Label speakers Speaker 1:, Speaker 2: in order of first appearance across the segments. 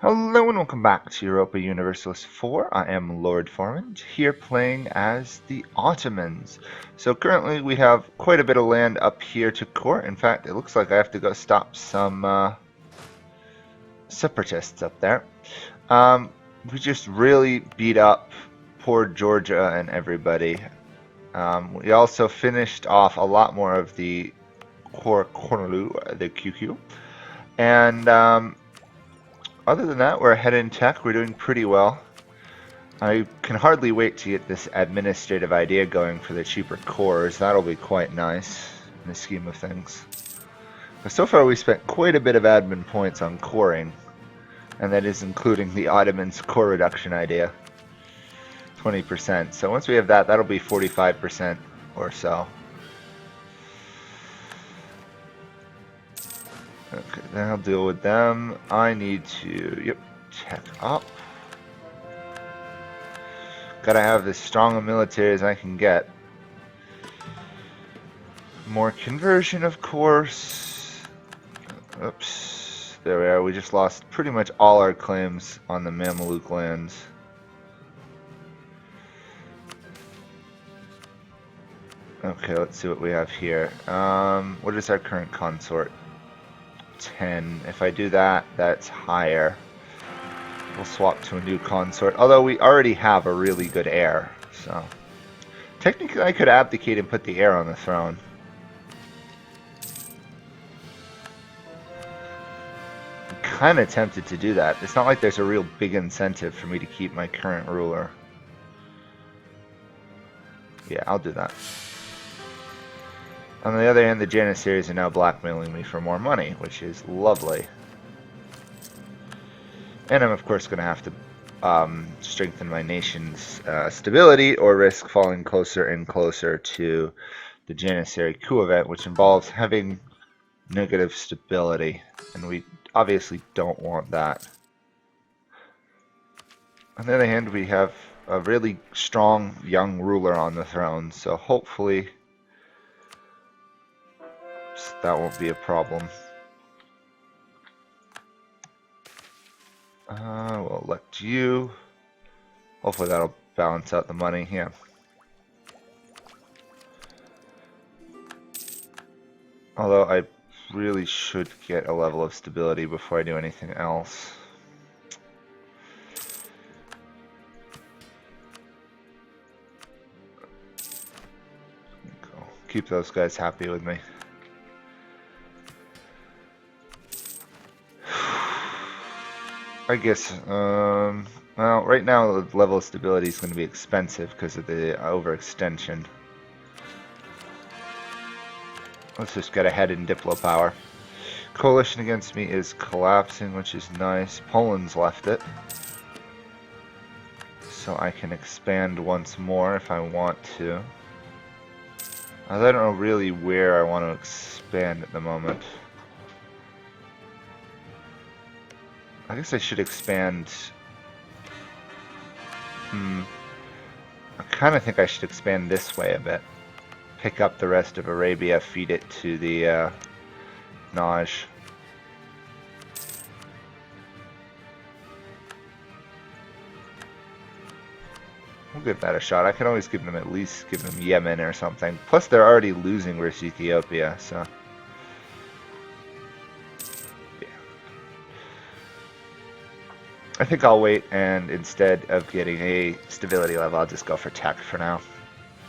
Speaker 1: Hello and welcome back to Europa Universalis 4. I am Lord Forwind, here playing as the Ottomans. So currently we have quite a bit of land up here to core. In fact, it looks like I have to go stop some separatists up there. We just really beat up poor Georgia and everybody. We also finished off a lot more of the Cornelu, the QQ. And other than that, we're ahead in tech. We're doing pretty well. I can hardly wait to get this administrative idea going for the cheaper cores. That'll be quite nice in the scheme of things. But so far we spent quite a bit of admin points on coring, and that is including the Ottomans core reduction idea. 20%. So once we have that, that'll be 45% or so. Okay, then I'll deal with them. I need to, tech up. Gotta have as strong a military as I can get. More conversion, of course. Oops. There we are. We just lost pretty much all our claims on the Mameluke lands. Okay, let's see what we have here. What is our current consort? 10. If I do that, that's higher. We'll swap to a new consort, although we already have a really good heir, so technically I could abdicate and put the heir on the throne. I'm kind of tempted to do that. It's not like there's a real big incentive for me to keep my current ruler. Yeah, I'll do that. On the other hand, the Janissaries are now blackmailing me for more money, which is lovely. And I'm of course going to have to strengthen my nation's stability or risk falling closer and closer to the Janissary coup event, which involves having negative stability. And we obviously don't want that. On the other hand, we have a really strong young ruler on the throne, so hopefully that won't be a problem. We'll elect you. Hopefully that'll balance out the money. Yeah. Although I really should get a level of stability before I do anything else. Go. Keep those guys happy with me. I guess, well, right now the level of stability is going to be expensive because of the overextension. Let's just get ahead in Diplo power. Coalition against me is collapsing, which is nice. Poland's left it. So I can expand once more if I want to. I don't know really where I want to expand at the moment. I guess I should expand. I kind of think I should expand this way a bit. Pick up the rest of Arabia, feed it to the Naj. We'll give that a shot. I can always give them at least give them Yemen or something. Plus they're already losing versus Ethiopia, so. I think I'll wait, and instead of getting a stability level, I'll just go for tech for now.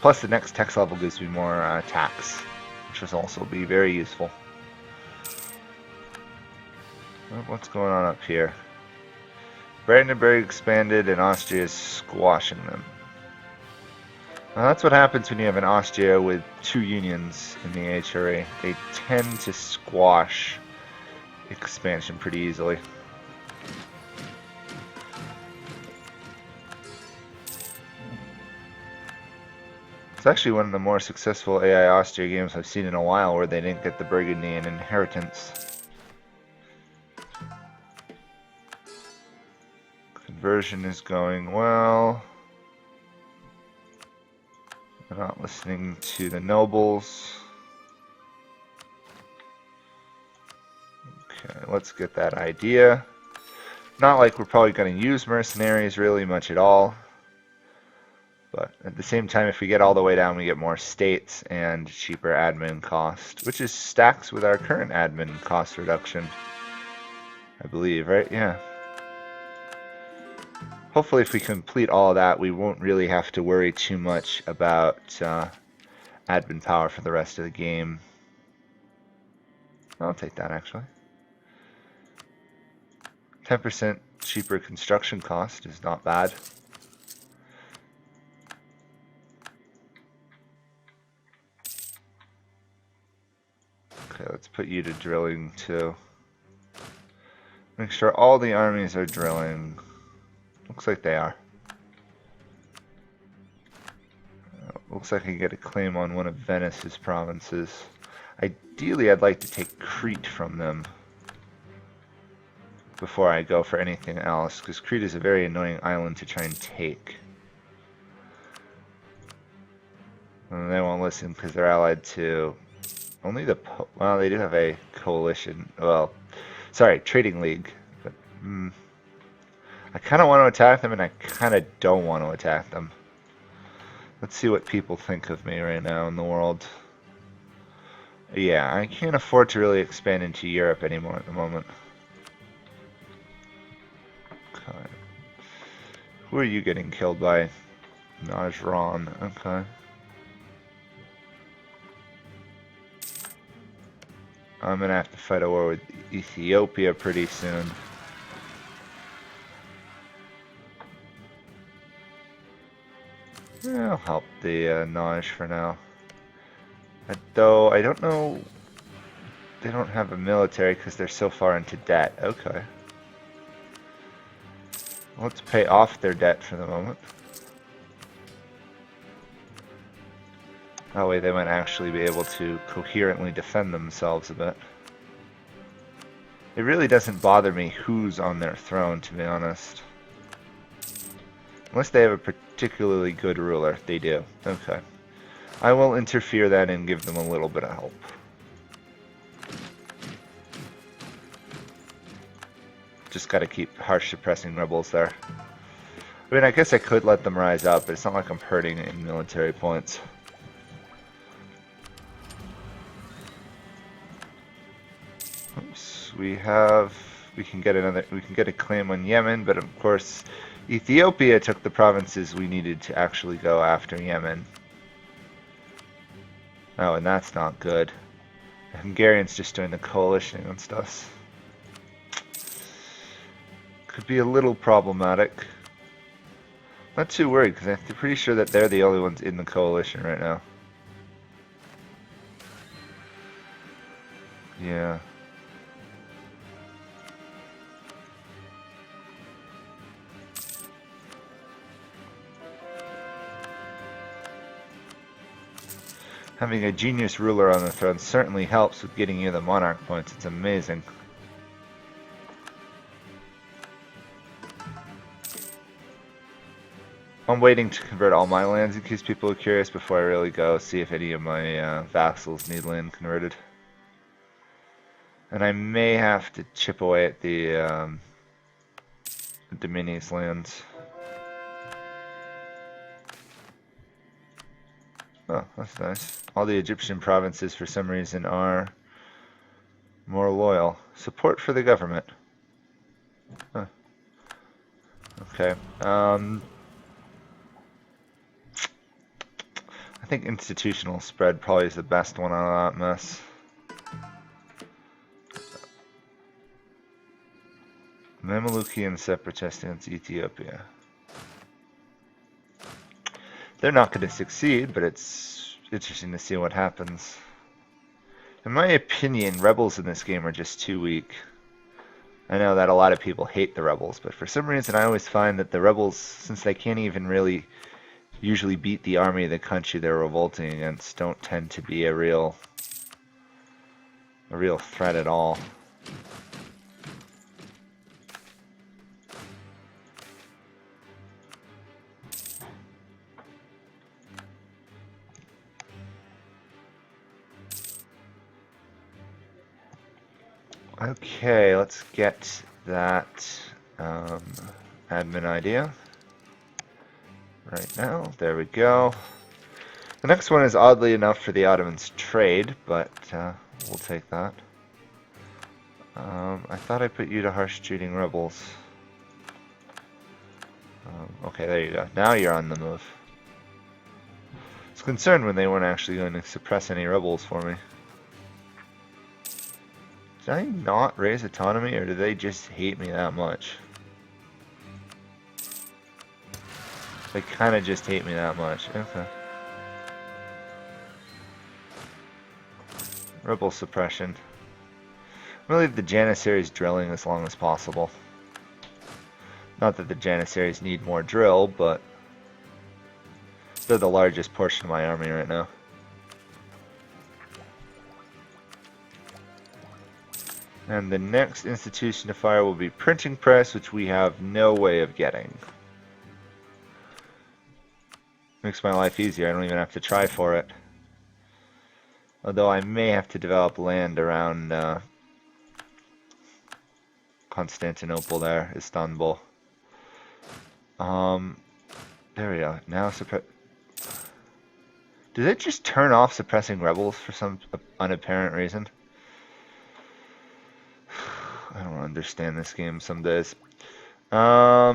Speaker 1: Plus the next tech level gives me more tax, which will also be very useful. What's going on up here? Brandenburg expanded and Austria is squashing them. Now that's what happens when you have an Austria with two unions in the HRA. They tend to squash expansion pretty easily. It's actually one of the more successful AI Austria games I've seen in a while where they didn't get the Burgundian inheritance. Conversion is going well. I'm not listening to the nobles. Okay, let's get that idea. Not like we're probably going to use mercenaries really much at all. But at the same time, if we get all the way down, we get more states and cheaper admin cost, which is stacks with our current admin cost reduction, I believe, right? Yeah. Hopefully, if we complete all of that, we won't really have to worry too much about admin power for the rest of the game. I'll take that, actually. 10% cheaper construction cost is not bad. Okay, let's put you to drilling too. Make sure all the armies are drilling. Looks like they are. Looks like I can get a claim on one of Venice's provinces. Ideally, I'd like to take Crete from them before I go for anything else, because Crete is a very annoying island to try and take. And they won't listen because they're allied to only the... well, they do have a coalition. Well, sorry, trading league. But I kind of want to attack them, and I kind of don't want to attack them. Let's see what people think of me right now in the world. Yeah, I can't afford to really expand into Europe anymore at the moment. Okay. Who are you getting killed by? Najran. Okay. I'm gonna have to fight a war with Ethiopia pretty soon. Yeah, I'll help the Naj for now. Though I don't know, they don't have a military because they're so far into debt. Okay. Let's pay off their debt for the moment. That way they might actually be able to coherently defend themselves a bit. It really doesn't bother me who's on their throne, to be honest. Unless they have a particularly good ruler. They do. Okay. I will interfere then and give them a little bit of help. Just gotta keep harsh suppressing rebels there. I mean, I guess I could let them rise up, but it's not like I'm hurting in military points. Oops, we can get a claim on Yemen, but of course Ethiopia took the provinces we needed to actually go after Yemen. Oh, and that's not good. The Hungarians just joined the coalition against us. Could be a little problematic. Not too worried, because I'm pretty sure that they're the only ones in the coalition right now. Yeah. Having a genius ruler on the throne certainly helps with getting you the monarch points. It's amazing. I'm waiting to convert all my lands in case people are curious before I really go see if any of my vassals need land converted. And I may have to chip away at the Dominies lands. Oh, that's nice. All the Egyptian provinces, for some reason, are more loyal. Support for the government. Huh. Okay. I think institutional spread probably is the best one out of that mess. Mamlukian separatists against Ethiopia. They're not going to succeed, but it's interesting to see what happens. In my opinion, rebels in this game are just too weak. I know that a lot of people hate the rebels, but for some reason I always find that the rebels, since they can't even really usually beat the army of the country they're revolting against, don't tend to be a real threat at all. Okay, let's get that Um, admin idea. Right now, there we go. The next one is oddly enough for the Ottomans trade, but we'll take that. I thought I put you to harsh treating rebels. Okay, there you go. Now you're on the move. I was concerned when they weren't actually going to suppress any rebels for me. Did I not raise autonomy, or do they just hate me that much? They kind of just hate me that much. Okay. Rebel suppression. I'm going to leave the Janissaries drilling as long as possible. Not that the Janissaries need more drill, but they're the largest portion of my army right now. And the next institution to fire will be printing press, which we have no way of getting. Makes my life easier. I don't even have to try for it. Although I may have to develop land around Constantinople there, Istanbul. There we go. Now suppress. Did it just turn off suppressing rebels for some unapparent reason? I don't understand this game some days. I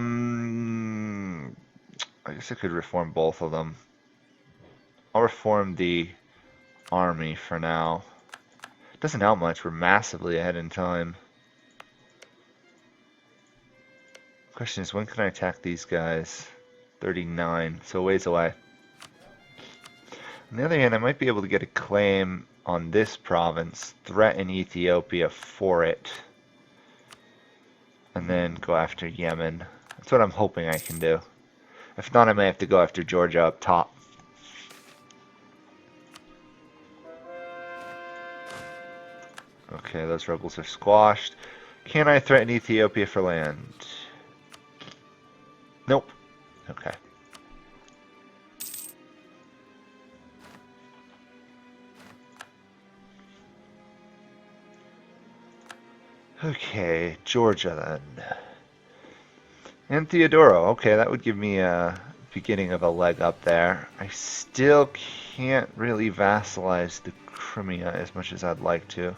Speaker 1: guess I could reform both of them. I'll reform the army for now. Doesn't help much. We're massively ahead in time. Question is, when can I attack these guys? 39, so a ways away. On the other hand, I might be able to get a claim on this province, threaten Ethiopia for it, and then go after Yemen. That's what I'm hoping I can do. If not, I may have to go after Georgia up top. Okay, those rebels are squashed. Can I threaten Ethiopia for land? Nope. Okay. Okay, Georgia then. And Theodoro. Okay, that would give me a beginning of a leg up there. I still can't really vassalize the Crimea as much as I'd like to.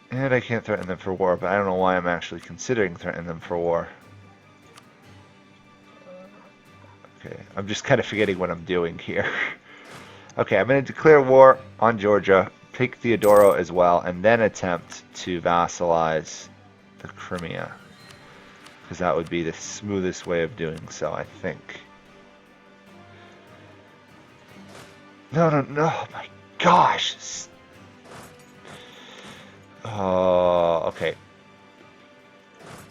Speaker 1: And I can't threaten them for war, but I don't know why I'm actually considering threatening them for war. Okay, I'm just kind of forgetting what I'm doing here. Okay, I'm going to declare war on Georgia, take Theodoro as well, and then attempt to vassalize the Crimea. Because that would be the smoothest way of doing so, I think. No, no, no, oh my gosh! Oh, okay.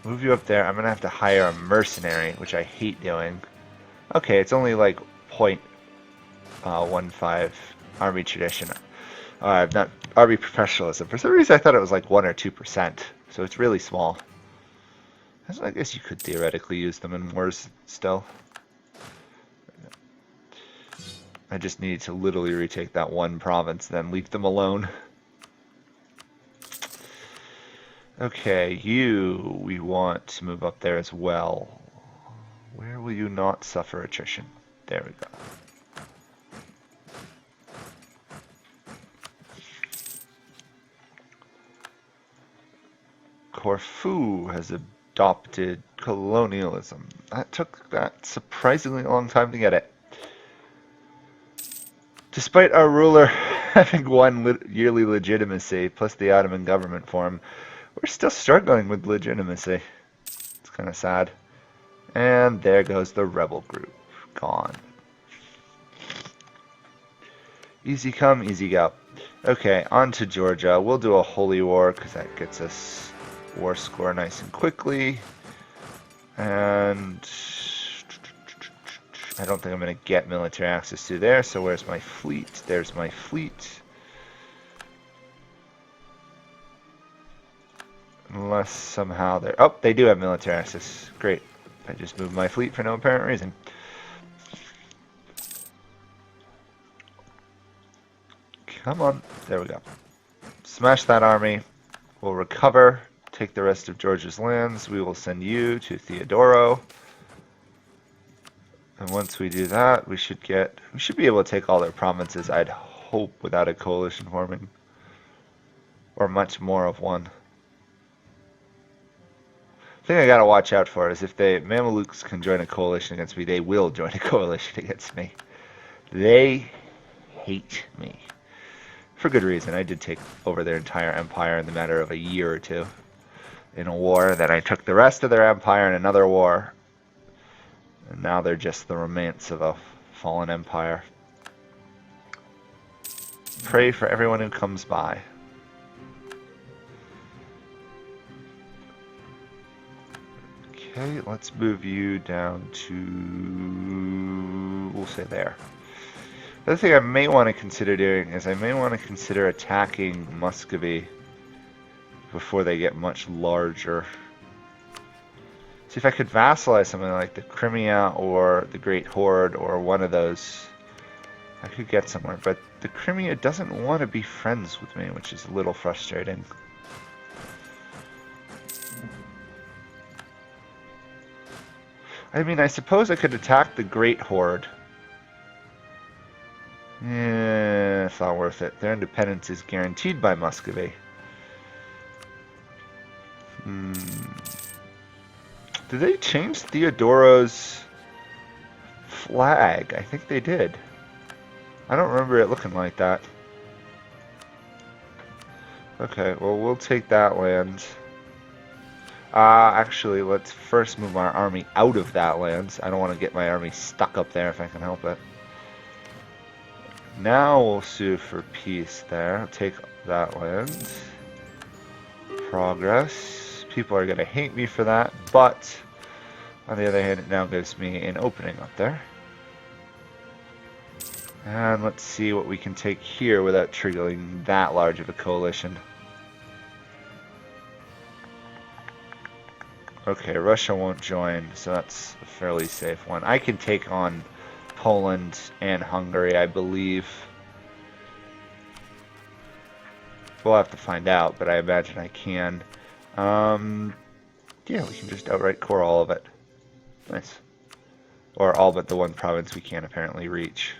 Speaker 1: Move you up there. I'm going to have to hire a mercenary, which I hate doing. Okay, it's only like 0.15 army tradition. Not army professionalism. For some reason I thought it was like 1 or 2%, so it's really small. I guess you could theoretically use them in wars still. I just need to literally retake that one province, then leave them alone. Okay, we want to move up there as well. Where will you not suffer attrition? There we go. Corfu has adopted colonialism. That took that surprisingly long time to get it. Despite our ruler having won yearly legitimacy, plus the Ottoman government form, we're still struggling with legitimacy. It's kind of sad. And there goes the rebel group. Gone. Easy come, easy go. Okay, on to Georgia. We'll do a holy war because that gets us war score nice and quickly. And I don't think I'm going to get military access to there, so where's my fleet? There's my fleet. Unless somehow they're... Oh, they do have military access. Great. I just moved my fleet for no apparent reason. Come on. There we go. Smash that army. We'll recover take the rest of Georgia's lands. We will send you to Theodoro. And once we do that, we should be able to take all their provinces, I'd hope, without a coalition forming. Or much more of one. The thing I gotta watch out for is if the Mamelukes can join a coalition against me, they will join a coalition against me. They hate me. For good reason. I did take over their entire empire in the matter of a year or two in a war. Then I took the rest of their empire in another war. And now they're just the remains of a fallen empire. Pray for everyone who comes by. Okay, let's move you down to, we'll say there. The other thing I may want to consider doing is I may want to consider attacking Muscovy before they get much larger. See if I could vassalize something like the Crimea or the Great Horde or one of those. I could get somewhere, but the Crimea doesn't want to be friends with me, which is a little frustrating. I mean, I suppose I could attack the Great Horde. Yeah, it's not worth it. Their independence is guaranteed by Muscovy. Did they change Theodoro's flag? I think they did. I don't remember it looking like that. Okay, well, we'll take that land. Actually, let's first move our army out of that land. I don't want to get my army stuck up there if I can help it. Now we'll sue for peace there. Take that land. Progress. People are going to hate me for that, but on the other hand, it now gives me an opening up there. And let's see what we can take here without triggering that large of a coalition. Okay, Russia won't join, so that's a fairly safe one. I can take on Poland and Hungary, I believe. We'll have to find out, but I imagine I can. Yeah, we can just outright core all of it. Nice. Or all but the one province we can't apparently reach.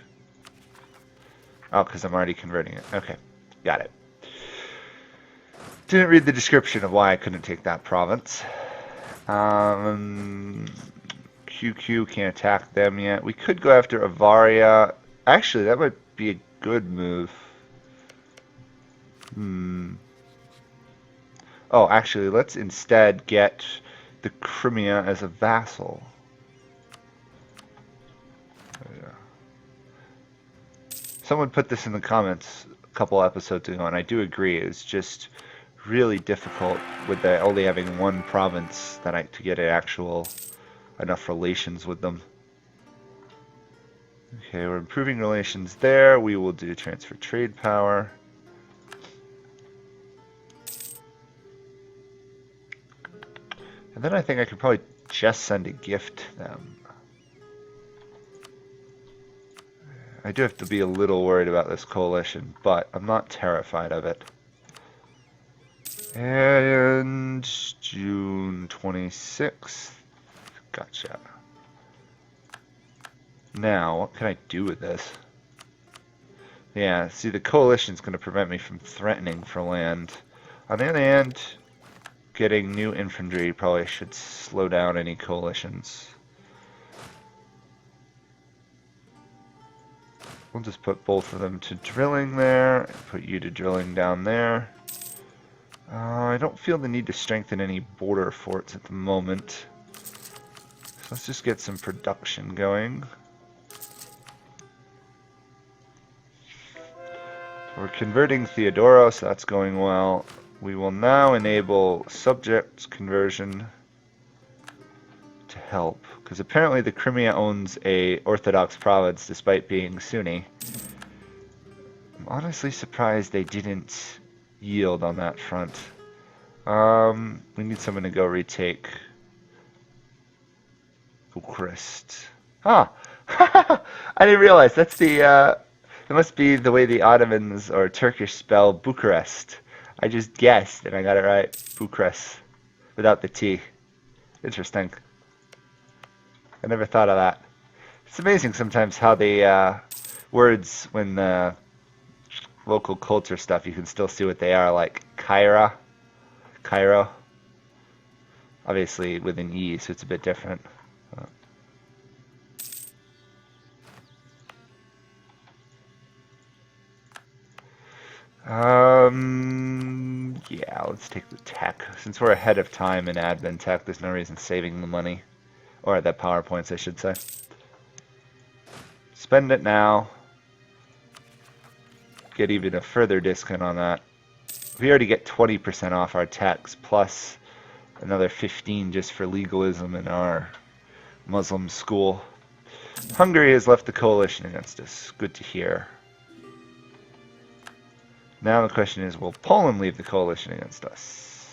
Speaker 1: Oh, because I'm already converting it. Okay, got it. Didn't read the description of why I couldn't take that province. QQ can't attack them yet. We could go after Avaria. Actually, that might be a good move. Oh, actually, let's instead get the Crimea as a vassal. Someone put this in the comments a couple episodes ago, and I do agree. It's just really difficult with only having one province to get enough relations with them. Okay, we're improving relations there. We will do transfer trade power. And then I think I could probably just send a gift to them. I do have to be a little worried about this coalition, but I'm not terrified of it. And June 26th. Gotcha. Now, what can I do with this? Yeah, see, the coalition's going to prevent me from threatening for land. On the other hand, getting new infantry probably should slow down any coalitions. We'll just put both of them to drilling there, put you to drilling down there. I don't feel the need to strengthen any border forts at the moment. So let's just get some production going. We're converting Theodoro, so that's going well. We will now enable subject conversion to help, because apparently the Crimea owns a Orthodox province despite being Sunni. I'm honestly surprised they didn't yield on that front. We need someone to go retake Bucharest. Huh. I didn't realize that's it must be the way the Ottomans or Turkish spell Bucharest. I just guessed and I got it right. Bucharest. without the T. Interesting. I never thought of that. It's amazing sometimes how the words, when local culture stuff, you can still see what they are, like Cairo, obviously with an E, so it's a bit different. Yeah, let's take the tech. Since we're ahead of time in admin tech, there's no reason saving the money. Or the PowerPoints, I should say. Spend it now. Get even a further discount on that. We already get 20% off our techs, plus another 15 just for legalism in our Muslim school. Hungary has left the coalition against us. Good to hear. Now the question is, will Poland leave the coalition against us?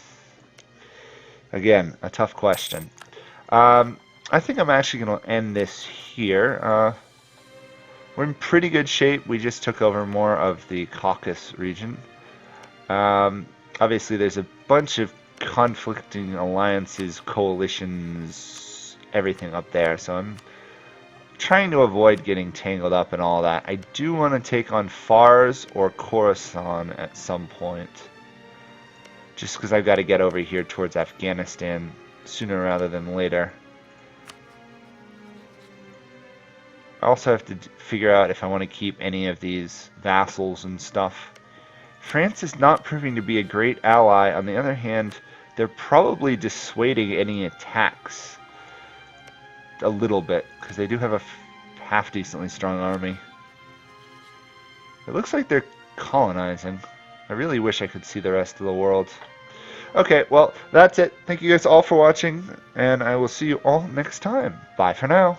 Speaker 1: Again, a tough question. I think I'm actually going to end this here. We're in pretty good shape. We just took over more of the Caucasus region. Obviously, there's a bunch of conflicting alliances, coalitions, everything up there. So I'm trying to avoid getting tangled up in all that. I do want to take on Fars or Khorasan at some point. Just because I've got to get over here towards Afghanistan sooner rather than later. I also have to figure out if I want to keep any of these vassals and stuff. France is not proving to be a great ally. On the other hand, they're probably dissuading any attacks a little bit, because they do have a half-decently strong army. It looks like they're colonizing. I really wish I could see the rest of the world. Okay, well, that's it. Thank you guys all for watching, and I will see you all next time. Bye for now.